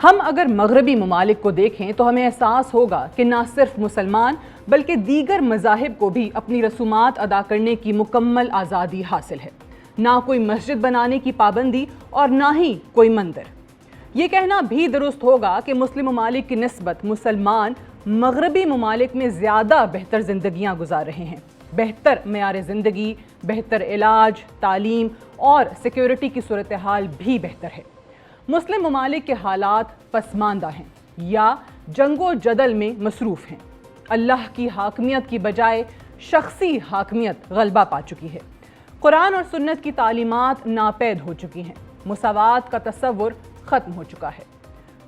ہم اگر مغربی ممالک کو دیکھیں تو ہمیں احساس ہوگا کہ نہ صرف مسلمان بلکہ دیگر مذاہب کو بھی اپنی رسومات ادا کرنے کی مکمل آزادی حاصل ہے۔ نہ کوئی مسجد بنانے کی پابندی اور نہ ہی کوئی مندر۔ یہ کہنا بھی درست ہوگا کہ مسلم ممالک کی نسبت مسلمان مغربی ممالک میں زیادہ بہتر زندگیاں گزار رہے ہیں۔ بہتر معیار زندگی، بہتر علاج، تعلیم اور سیکیورٹی کی صورتحال بھی بہتر ہے۔ مسلم ممالک کے حالات پسماندہ ہیں یا جنگ و جدل میں مصروف ہیں۔ اللہ کی حاکمیت کی بجائے شخصی حاکمیت غلبہ پا چکی ہے۔ قرآن اور سنت کی تعلیمات ناپید ہو چکی ہیں۔ مساوات کا تصور ختم ہو چکا ہے۔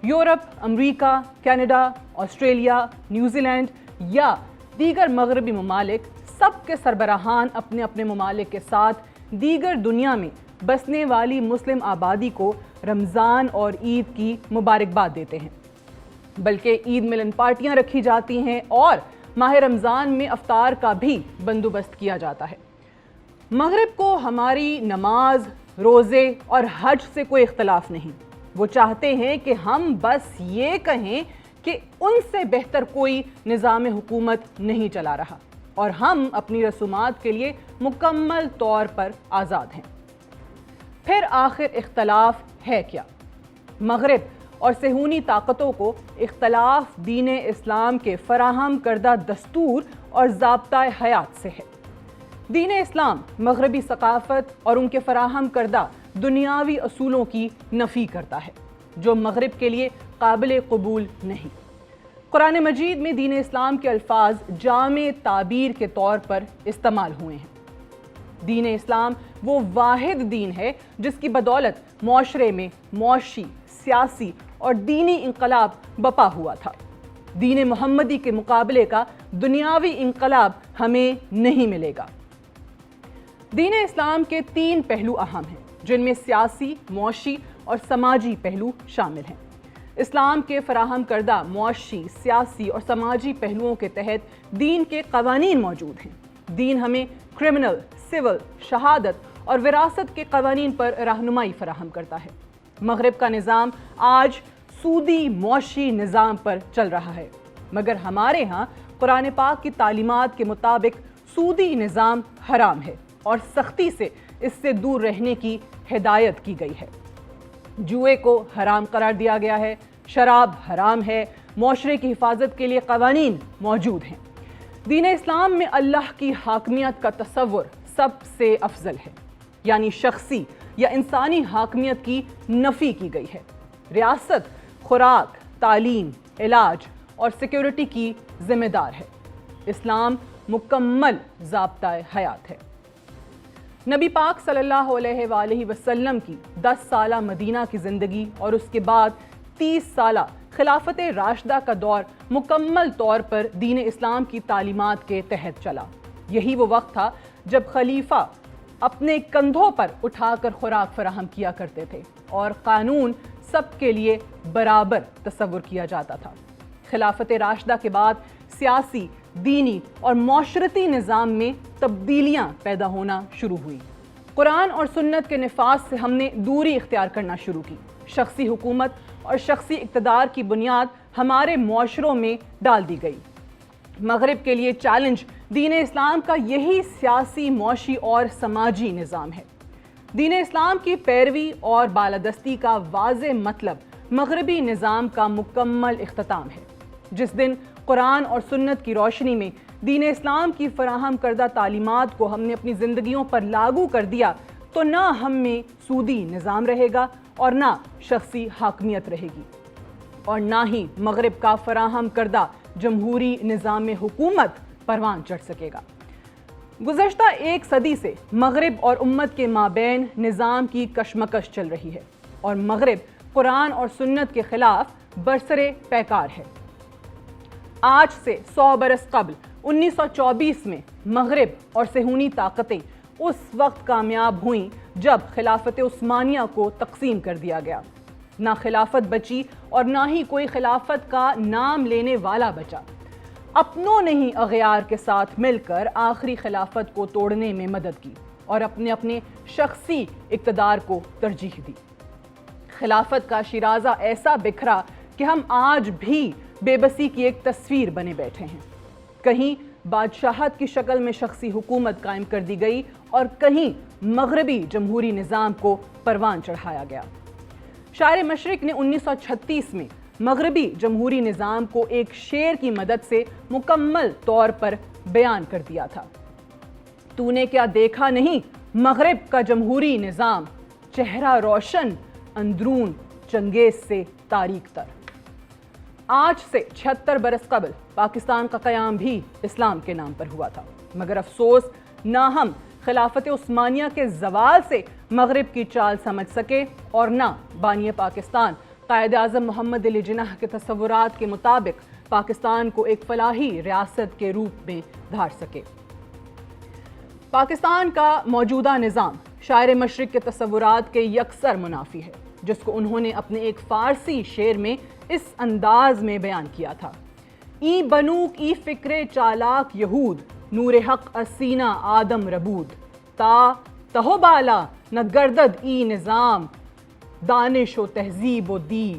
یورپ، امریکہ، کینیڈا، آسٹریلیا، نیوزی لینڈ یا دیگر مغربی ممالک سب کے سربراہان اپنے اپنے ممالک کے ساتھ دیگر دنیا میں بسنے والی مسلم آبادی کو رمضان اور عید کی مبارکباد دیتے ہیں، بلکہ عید ملن پارٹیاں رکھی جاتی ہیں اور ماہ رمضان میں افطار کا بھی بندوبست کیا جاتا ہے۔ مغرب کو ہماری نماز، روزے اور حج سے کوئی اختلاف نہیں۔ وہ چاہتے ہیں کہ ہم بس یہ کہیں کہ ان سے بہتر کوئی نظام حکومت نہیں چلا رہا اور ہم اپنی رسومات کے لیے مکمل طور پر آزاد ہیں۔ پھر آخر اختلاف ہے کیا؟ مغرب اور صہیونی طاقتوں کو اختلاف دین اسلام کے فراہم کردہ دستور اور ضابطۂ حیات سے ہے۔ دین اسلام مغربی ثقافت اور ان کے فراہم کردہ دنیاوی اصولوں کی نفی کرتا ہے جو مغرب کے لیے قابل قبول نہیں۔ قرآن مجید میں دین اسلام کے الفاظ جامع تعبیر کے طور پر استعمال ہوئے ہیں۔ دین اسلام وہ واحد دین ہے جس کی بدولت معاشرے میں معاشی، سیاسی اور دینی انقلاب بپا ہوا تھا۔ دین محمدی کے مقابلے کا دنیاوی انقلاب ہمیں نہیں ملے گا۔ دین اسلام کے 3 پہلو اہم ہیں جن میں سیاسی، معاشی اور سماجی پہلو شامل ہیں۔ اسلام کے فراہم کردہ معاشی، سیاسی اور سماجی پہلوؤں کے تحت دین کے قوانین موجود ہیں۔ دین ہمیں کرمنل، سول، شہادت اور وراثت کے قوانین پر رہنمائی فراہم کرتا ہے۔ مغرب کا نظام آج سودی معاشی نظام پر چل رہا ہے، مگر ہمارے ہاں قرآن پاک کی تعلیمات کے مطابق سودی نظام حرام ہے اور سختی سے اس سے دور رہنے کی ہدایت کی گئی ہے۔ جوئے کو حرام قرار دیا گیا ہے، شراب حرام ہے، معاشرے کی حفاظت کے لیے قوانین موجود ہیں۔ دین اسلام میں اللہ کی حاکمیت کا تصور سب سے افضل ہے، یعنی شخصی یا انسانی حاکمیت کی نفی کی گئی ہے۔ ریاست خوراک، تعلیم، علاج اور سیکیورٹی کی ذمہ دار ہے۔ اسلام مکمل ضابطۂ حیات ہے۔ نبی پاک صلی اللہ علیہ وآلہ وسلم کی 10 سالہ مدینہ کی زندگی اور اس کے بعد 30 سالہ خلافت راشدہ کا دور مکمل طور پر دین اسلام کی تعلیمات کے تحت چلا۔ یہی وہ وقت تھا جب خلیفہ اپنے کندھوں پر اٹھا کر خوراک فراہم کیا کرتے تھے اور قانون سب کے لیے برابر تصور کیا جاتا تھا۔ خلافت راشدہ کے بعد سیاسی، دینی اور معاشرتی نظام میں تبدیلیاں پیدا ہونا شروع ہوئی۔ قرآن اور سنت کے نفاذ سے ہم نے دوری اختیار کرنا شروع کی۔ شخصی حکومت اور شخصی اقتدار کی بنیاد ہمارے معاشروں میں ڈال دی گئی۔ مغرب کے لیے چیلنج دین اسلام کا یہی سیاسی، معاشی اور سماجی نظام ہے۔ دین اسلام کی پیروی اور بالادستی کا واضح مطلب مغربی نظام کا مکمل اختتام ہے۔ جس دن قرآن اور سنت کی روشنی میں دین اسلام کی فراہم کردہ تعلیمات کو ہم نے اپنی زندگیوں پر لاگو کر دیا تو نہ ہم میں سودی نظام رہے گا اور نہ شخصی حاکمیت رہے گی، اور نہ ہی مغرب کا فراہم کردہ جمہوری نظام حکومت پروان چڑھ سکے گا۔ گزشتہ 1 صدی سے مغرب اور امت کے مابین نظام کی کشمکش چل رہی ہے اور مغرب قرآن اور سنت کے خلاف برسرِ پیکار ہے۔ آج سے 100 برس قبل 1924 میں مغرب اور صہیونی طاقتیں اس وقت کامیاب ہوئیں جب خلافت عثمانیہ کو تقسیم کر دیا گیا۔ نہ خلافت بچی اور نہ ہی کوئی خلافت کا نام لینے والا بچا۔ اپنوں نے ہی اغیار کے ساتھ مل کر آخری خلافت کو توڑنے میں مدد کی اور اپنے شخصی اقتدار کو ترجیح دی۔ خلافت کا شیرازہ ایسا بکھرا کہ ہم آج بھی بے بسی کی ایک تصویر بنے بیٹھے ہیں۔ کہیں بادشاہت کی شکل میں شخصی حکومت قائم کر دی گئی اور کہیں مغربی جمہوری نظام کو پروان چڑھایا گیا۔ شاعر مشرق نے 1936 میں مغربی جمہوری نظام کو ایک شعر کی مدد سے مکمل طور پر بیان کر دیا تھا۔ تو نے کیا دیکھا نہیں مغرب کا جمہوری نظام، چہرہ روشن اندرون چنگیز سے تاریک تر۔ آج سے 76 برس قبل پاکستان کا قیام بھی اسلام کے نام پر ہوا تھا، مگر افسوس نہ ہم خلافت عثمانیہ کے زوال سے مغرب کی چال سمجھ سکے اور نہ بانی پاکستان قائد اعظم محمد علی جناح کے تصورات کے مطابق پاکستان کو ایک فلاحی ریاست کے روپ میں دھار سکے۔ پاکستان کا موجودہ نظام شاعر مشرق کے تصورات کے یکسر منافی ہے، جس کو انہوں نے اپنے ایک فارسی شعر میں اس انداز میں بیان کیا تھا: ای بنوک ای فکر چالاک یہود، نور حق اسینہ آدم ربود، تا تہو بالا نہ گردد ای نظام، دانش و تہذیب و دی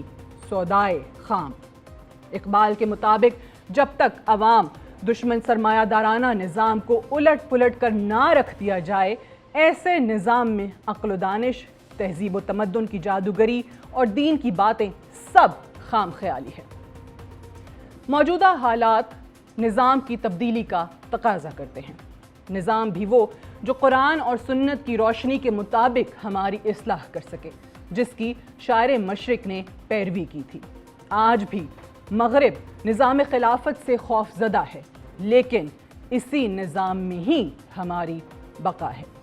سودائے خام۔ اقبال کے مطابق جب تک عوام دشمن سرمایہ دارانہ نظام کو الٹ پلٹ کر نہ رکھ دیا جائے، ایسے نظام میں عقل و دانش، تہذیب و تمدن کی جادوگری اور دین کی باتیں سب خام خیالی ہے۔ موجودہ حالات نظام کی تبدیلی کا تقاضا کرتے ہیں، نظام بھی وہ جو قرآن اور سنت کی روشنی کے مطابق ہماری اصلاح کر سکے، جس کی شاعر مشرق نے پیروی کی تھی۔ آج بھی مغرب نظام خلافت سے خوف زدہ ہے، لیکن اسی نظام میں ہی ہماری بقا ہے۔